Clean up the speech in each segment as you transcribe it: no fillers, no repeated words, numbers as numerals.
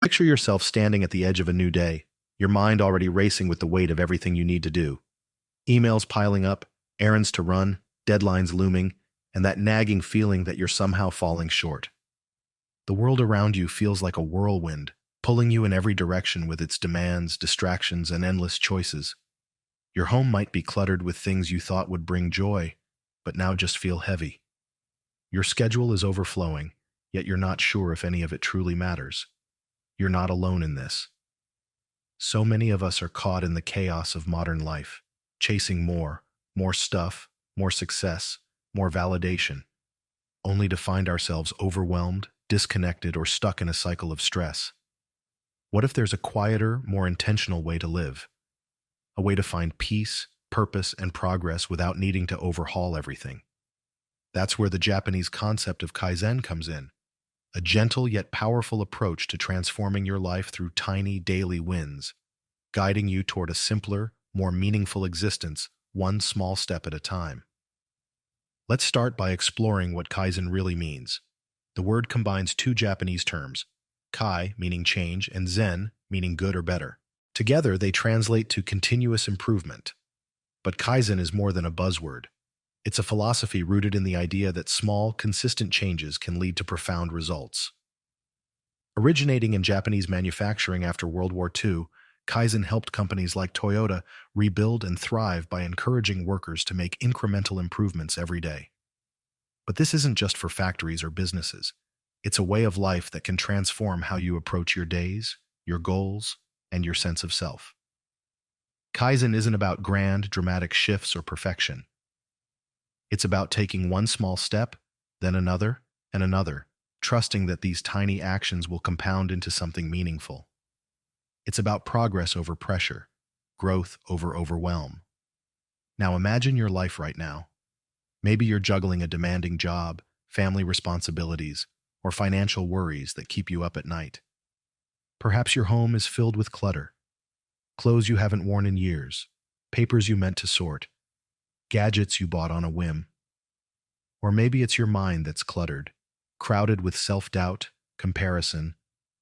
Picture yourself standing at the edge of a new day, your mind already racing with the weight of everything you need to do. Emails piling up, errands to run, deadlines looming, and that nagging feeling that you're somehow falling short. The world around you feels like a whirlwind, pulling you in every direction with its demands, distractions, and endless choices. Your home might be cluttered with things you thought would bring joy, but now just feel heavy. Your schedule is overflowing, yet you're not sure if any of it truly matters. You're not alone in this. So many of us are caught in the chaos of modern life, chasing more stuff, more success, more validation, only to find ourselves overwhelmed, disconnected, or stuck in a cycle of stress. What if there's a quieter, more intentional way to live? A way to find peace, purpose, and progress without needing to overhaul everything. That's where the Japanese concept of Kaizen comes in, a gentle yet powerful approach to transforming your life through tiny daily wins, guiding you toward a simpler, more meaningful existence, one small step at a time. Let's start by exploring what Kaizen really means. The word combines two Japanese terms, Kai meaning change and Zen meaning good or better. Together, they translate to continuous improvement. But Kaizen is more than a buzzword. It's a philosophy rooted in the idea that small, consistent changes can lead to profound results. Originating in Japanese manufacturing after World War II, Kaizen helped companies like Toyota rebuild and thrive by encouraging workers to make incremental improvements every day. But this isn't just for factories or businesses. It's a way of life that can transform how you approach your days, your goals, and your sense of self. Kaizen isn't about grand, dramatic shifts or perfection. It's about taking one small step, then another, and another, trusting that these tiny actions will compound into something meaningful. It's about progress over pressure, growth over overwhelm. Now imagine your life right now. Maybe you're juggling a demanding job, family responsibilities, or financial worries that keep you up at night. Perhaps your home is filled with clutter, clothes you haven't worn in years, papers you meant to sort, gadgets you bought on a whim. Or maybe it's your mind that's cluttered, crowded with self-doubt, comparison,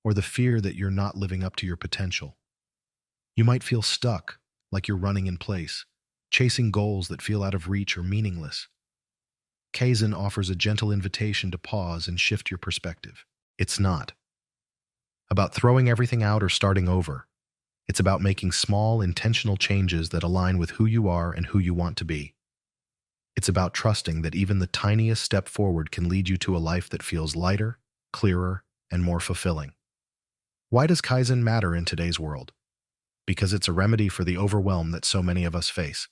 or the fear that you're not living up to your potential. You might feel stuck, like you're running in place, chasing goals that feel out of reach or meaningless. Kaizen offers a gentle invitation to pause and shift your perspective. It's not about throwing everything out or starting over. It's about making small, intentional changes that align with who you are and who you want to be. It's about trusting that even the tiniest step forward can lead you to a life that feels lighter, clearer, and more fulfilling. Why does Kaizen matter in today's world? Because it's a remedy for the overwhelm that so many of us face.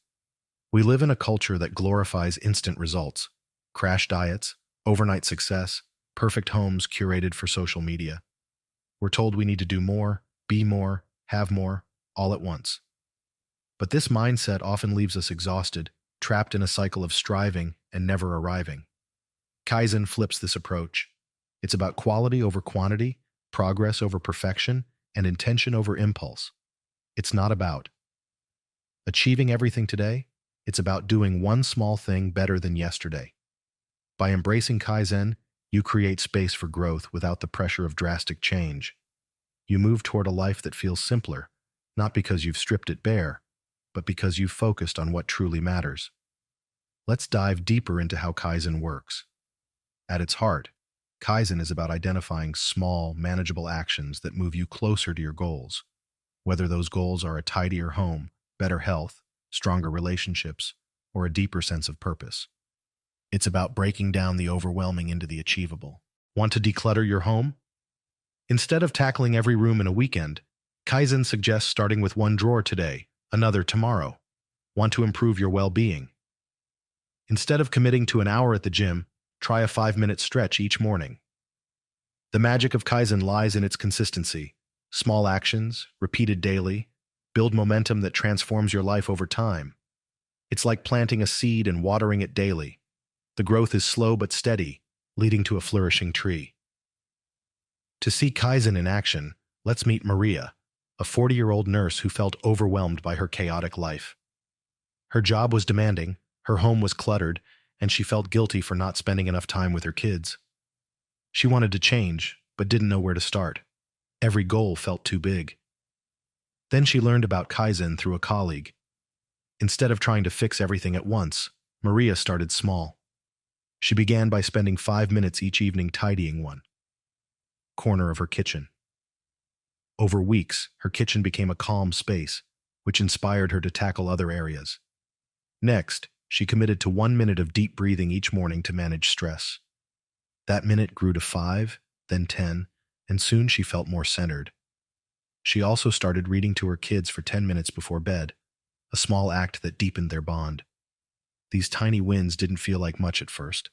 We live in a culture that glorifies instant results, crash diets, overnight success, perfect homes curated for social media. We're told we need to do more, be more, have more, all at once. But this mindset often leaves us exhausted, trapped in a cycle of striving and never arriving. Kaizen flips this approach. It's about quality over quantity, progress over perfection, and intention over impulse. It's not about achieving everything today. It's about doing one small thing better than yesterday. By embracing Kaizen, you create space for growth without the pressure of drastic change. You move toward a life that feels simpler, not because you've stripped it bare, but because you've focused on what truly matters. Let's dive deeper into how Kaizen works. At its heart, Kaizen is about identifying small, manageable actions that move you closer to your goals, whether those goals are a tidier home, better health, stronger relationships, or a deeper sense of purpose. It's about breaking down the overwhelming into the achievable. Want to declutter your home? Instead of tackling every room in a weekend, Kaizen suggests starting with one drawer today, another tomorrow. Want to improve your well-being? Instead of committing to an hour at the gym, try a 5-minute stretch each morning. The magic of Kaizen lies in its consistency. Small actions, repeated daily, build momentum that transforms your life over time. It's like planting a seed and watering it daily. The growth is slow but steady, leading to a flourishing tree. To see Kaizen in action, let's meet Maria, a 40-year-old nurse who felt overwhelmed by her chaotic life. Her job was demanding, her home was cluttered, and she felt guilty for not spending enough time with her kids. She wanted to change, but didn't know where to start. Every goal felt too big. Then she learned about Kaizen through a colleague. Instead of trying to fix everything at once, Maria started small. She began by spending 5 minutes each evening tidying one corner of her kitchen. Over weeks, her kitchen became a calm space, which inspired her to tackle other areas. Next, she committed to 1 minute of deep breathing each morning to manage stress. That minute grew to 5, then 10, and soon she felt more centered. She also started reading to her kids for 10 minutes before bed, a small act that deepened their bond. These tiny wins didn't feel like much at first,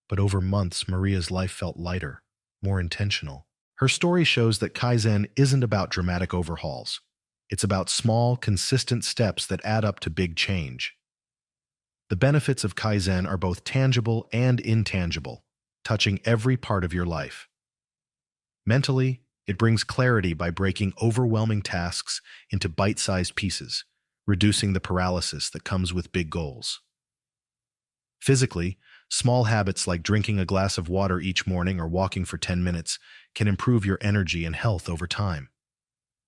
but over months, Maria's life felt lighter, more intentional. Her story shows that Kaizen isn't about dramatic overhauls. It's about small, consistent steps that add up to big change. The benefits of Kaizen are both tangible and intangible, touching every part of your life. Mentally, it brings clarity by breaking overwhelming tasks into bite-sized pieces, reducing the paralysis that comes with big goals. Physically, small habits like drinking a glass of water each morning or walking for 10 minutes can improve your energy and health over time.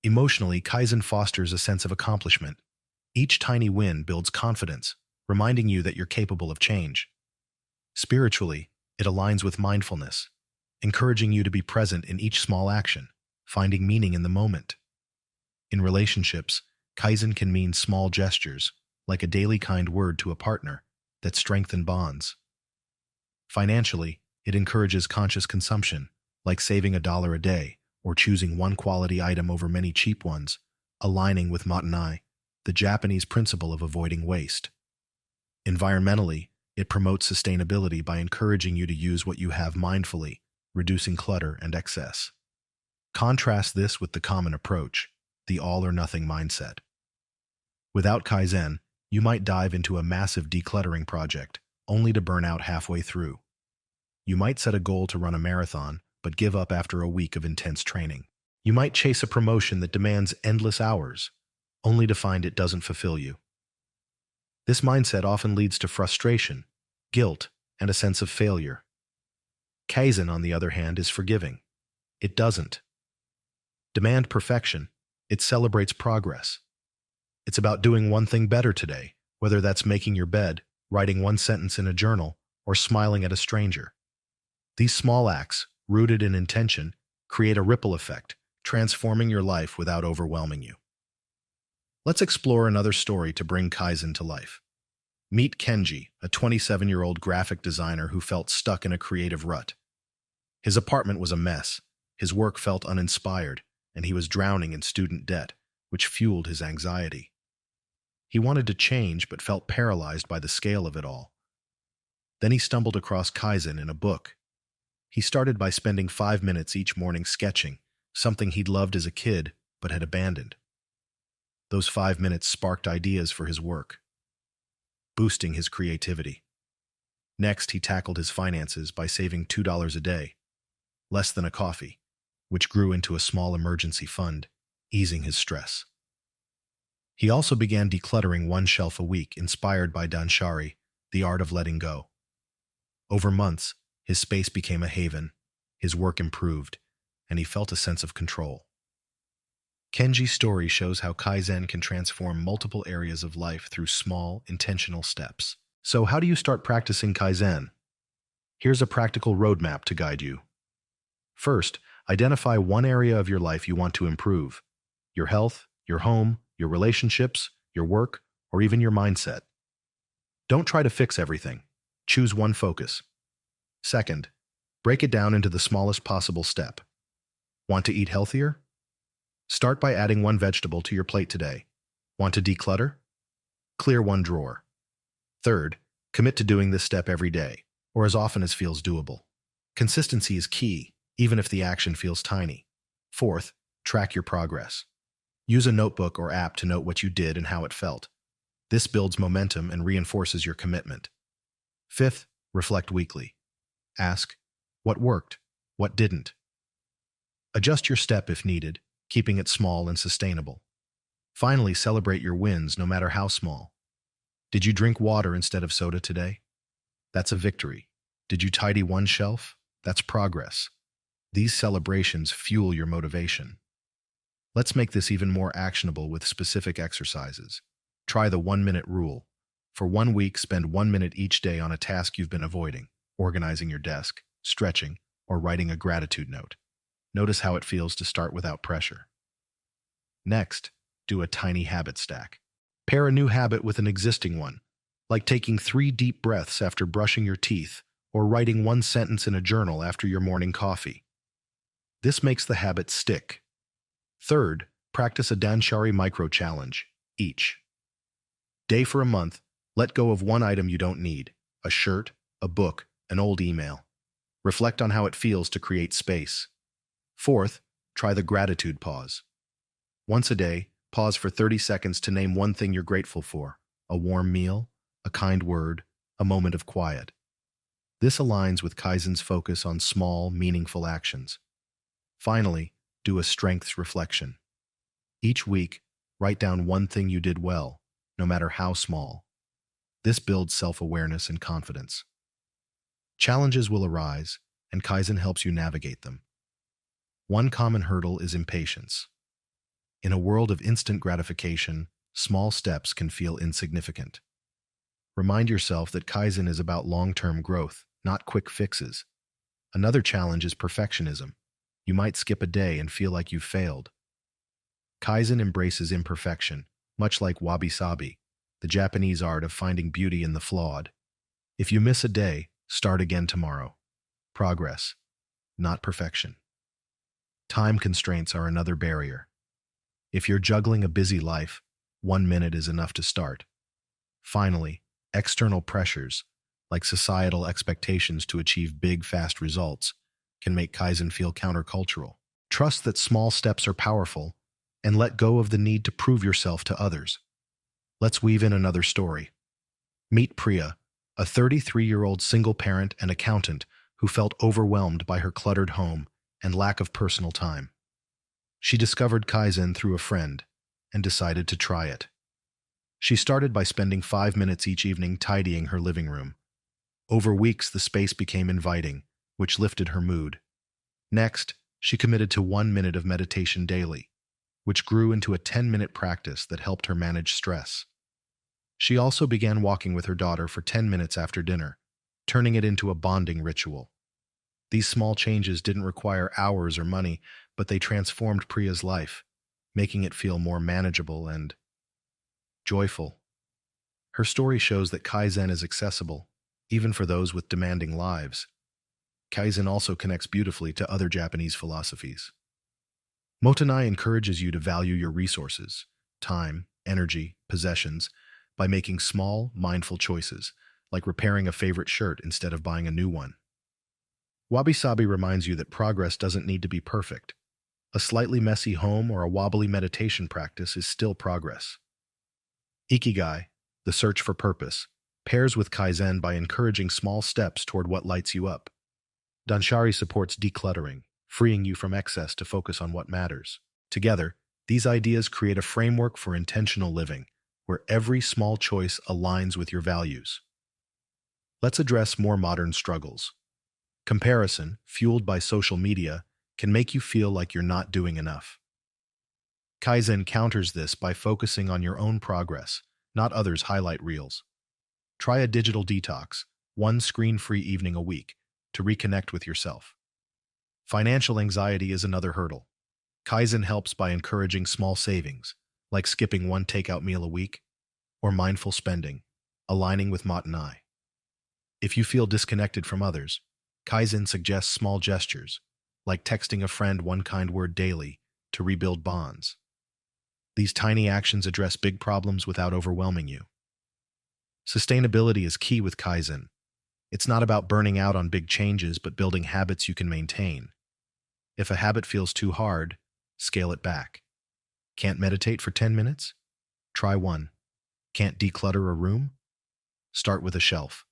Emotionally, Kaizen fosters a sense of accomplishment. Each tiny win builds confidence, reminding you that you're capable of change. Spiritually, it aligns with mindfulness, encouraging you to be present in each small action, finding meaning in the moment. In relationships, Kaizen can mean small gestures, like a daily kind word to a partner, that strengthen bonds. Financially, it encourages conscious consumption, like saving $1 a day or choosing one quality item over many cheap ones, aligning with Matanai, the Japanese principle of avoiding waste. Environmentally, it promotes sustainability by encouraging you to use what you have mindfully, reducing clutter and excess. Contrast this with the common approach, the all-or-nothing mindset. Without Kaizen, you might dive into a massive decluttering project, only to burn out halfway through. You might set a goal to run a marathon, but give up after a week of intense training. You might chase a promotion that demands endless hours, only to find it doesn't fulfill you. This mindset often leads to frustration, guilt, and a sense of failure. Kaizen, on the other hand, is forgiving. It doesn't demand perfection. It celebrates progress. It's about doing one thing better today, whether that's making your bed, writing one sentence in a journal, or smiling at a stranger. These small acts, rooted in intention, create a ripple effect, transforming your life without overwhelming you. Let's explore another story to bring Kaizen to life. Meet Kenji, a 27-year-old graphic designer who felt stuck in a creative rut. His apartment was a mess, his work felt uninspired, and he was drowning in student debt, which fueled his anxiety. He wanted to change but felt paralyzed by the scale of it all. Then he stumbled across Kaizen in a book. He started by spending 5 minutes each morning sketching, something he'd loved as a kid but had abandoned. Those 5 minutes sparked ideas for his work, boosting his creativity. Next, he tackled his finances by saving $2 a day, less than a coffee, which grew into a small emergency fund, easing his stress. He also began decluttering one shelf a week, inspired by Danshari, the art of letting go. Over months, his space became a haven, his work improved, and he felt a sense of control. Kenji's story shows how Kaizen can transform multiple areas of life through small, intentional steps. So how do you start practicing Kaizen? Here's a practical roadmap to guide you. First, identify one area of your life you want to improve: your health, your home, your relationships, your work, or even your mindset. Don't try to fix everything. Choose one focus. Second, break it down into the smallest possible step. Want to eat healthier? Start by adding one vegetable to your plate today. Want to declutter? Clear one drawer. Third, commit to doing this step every day, or as often as feels doable. Consistency is key, even if the action feels tiny. Fourth, track your progress. Use a notebook or app to note what you did and how it felt. This builds momentum and reinforces your commitment. Fifth, reflect weekly. Ask, what worked? What didn't? Adjust your step if needed, keeping it small and sustainable. Finally, celebrate your wins, no matter how small. Did you drink water instead of soda today? That's a victory. Did you tidy one shelf? That's progress. These celebrations fuel your motivation. Let's make this even more actionable with specific exercises. Try the 1-minute rule. For 1 week, spend 1 minute each day on a task you've been avoiding, organizing your desk, stretching, or writing a gratitude note. Notice how it feels to start without pressure. Next, do a tiny habit stack. Pair a new habit with an existing one, like taking 3 deep breaths after brushing your teeth or writing 1 sentence in a journal after your morning coffee. This makes the habit stick. Third, practice a Danshari micro-challenge, each day for a month. Let go of one item you don't need, a shirt, a book, an old email. Reflect on how it feels to create space. Fourth, try the gratitude pause. Once a day, pause for 30 seconds to name one thing you're grateful for: a warm meal, a kind word, a moment of quiet. This aligns with Kaizen's focus on small, meaningful actions. Finally, do a strengths reflection. Each week, write down one thing you did well, no matter how small. This builds self-awareness and confidence. Challenges will arise, and Kaizen helps you navigate them. One common hurdle is impatience. In a world of instant gratification, small steps can feel insignificant. Remind yourself that Kaizen is about long-term growth, not quick fixes. Another challenge is perfectionism. You might skip a day and feel like you've failed. Kaizen embraces imperfection, much like Wabi-Sabi, the Japanese art of finding beauty in the flawed. If you miss a day, start again tomorrow. Progress, not perfection. Time constraints are another barrier. If you're juggling a busy life, 1 minute is enough to start. Finally, external pressures, like societal expectations to achieve big, fast results, can make Kaizen feel countercultural. Trust that small steps are powerful, and let go of the need to prove yourself to others. Let's weave in another story. Meet Priya, a 33-year-old single parent and accountant who felt overwhelmed by her cluttered home and lack of personal time. She discovered Kaizen through a friend and decided to try it. She started by spending 5 minutes each evening tidying her living room. Over weeks, the space became inviting, which lifted her mood. Next, she committed to 1 minute of meditation daily, which grew into a 10-minute practice that helped her manage stress. She also began walking with her daughter for 10 minutes after dinner, turning it into a bonding ritual. These small changes didn't require hours or money, but they transformed Priya's life, making it feel more manageable and joyful. Her story shows that Kaizen is accessible, even for those with demanding lives. Kaizen also connects beautifully to other Japanese philosophies. Motonai encourages you to value your resources, time, energy, possessions, by making small, mindful choices, like repairing a favorite shirt instead of buying a new one. Wabi-Sabi reminds you that progress doesn't need to be perfect. A slightly messy home or a wobbly meditation practice is still progress. Ikigai, the search for purpose, pairs with Kaizen by encouraging small steps toward what lights you up. Danshari supports decluttering, freeing you from excess to focus on what matters. Together, these ideas create a framework for intentional living, where every small choice aligns with your values. Let's address more modern struggles. Comparison, fueled by social media, can make you feel like you're not doing enough. Kaizen counters this by focusing on your own progress, not others' highlight reels. Try a digital detox, one screen-free evening a week, to reconnect with yourself. Financial anxiety is another hurdle. Kaizen helps by encouraging small savings, like skipping one takeout meal a week, or mindful spending, aligning with Motonai. If you feel disconnected from others, Kaizen suggests small gestures, like texting a friend one kind word daily, to rebuild bonds. These tiny actions address big problems without overwhelming you. Sustainability is key with Kaizen. It's not about burning out on big changes, but building habits you can maintain. If a habit feels too hard, scale it back. Can't meditate for 10 minutes? Try one. Can't declutter a room? Start with a shelf.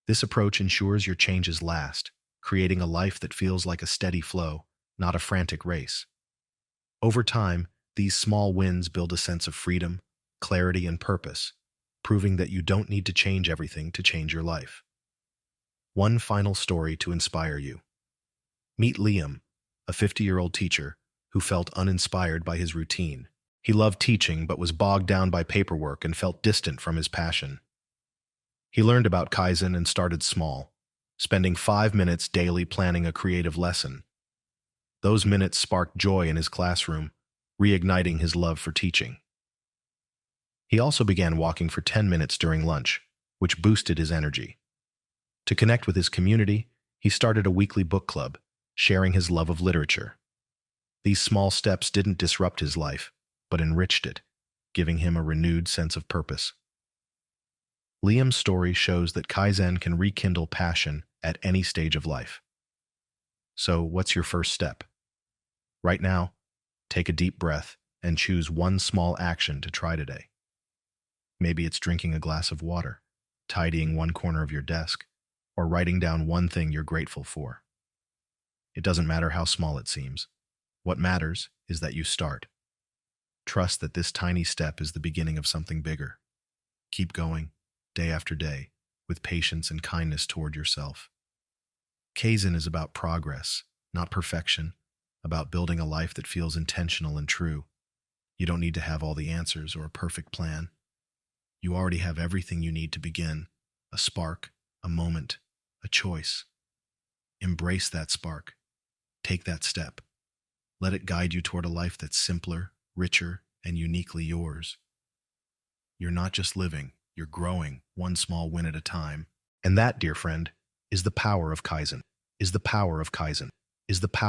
This approach ensures your changes last, creating a life that feels like a steady flow, not a frantic race. Over time, these small wins build a sense of freedom, clarity, and purpose, proving that you don't need to change everything to change your life. One final story to inspire you. Meet Liam, a 50-year-old teacher who felt uninspired by his routine. He loved teaching but was bogged down by paperwork and felt distant from his passion. He learned about Kaizen and started small, spending 5 minutes daily planning a creative lesson. Those minutes sparked joy in his classroom, reigniting his love for teaching. He also began walking for 10 minutes during lunch, which boosted his energy. To connect with his community, he started a weekly book club, sharing his love of literature. These small steps didn't disrupt his life, but enriched it, giving him a renewed sense of purpose. Liam's story shows that Kaizen can rekindle passion at any stage of life. So, what's your first step? Right now, take a deep breath and choose one small action to try today. Maybe it's drinking a glass of water, tidying one corner of your desk, or writing down one thing you're grateful for. It doesn't matter how small it seems. What matters is that you start. Trust that this tiny step is the beginning of something bigger. Keep going, day after day, with patience and kindness toward yourself. Kaizen is about progress, not perfection, about building a life that feels intentional and true. You don't need to have all the answers or a perfect plan. You already have everything you need to begin: a spark, a moment, a choice. Embrace that spark. Take that step. Let it guide you toward a life that's simpler, richer, and uniquely yours. You're not just living, you're growing, one small win at a time. And that, dear friend, is the power of Kaizen. Is the power of Kaizen. Is the power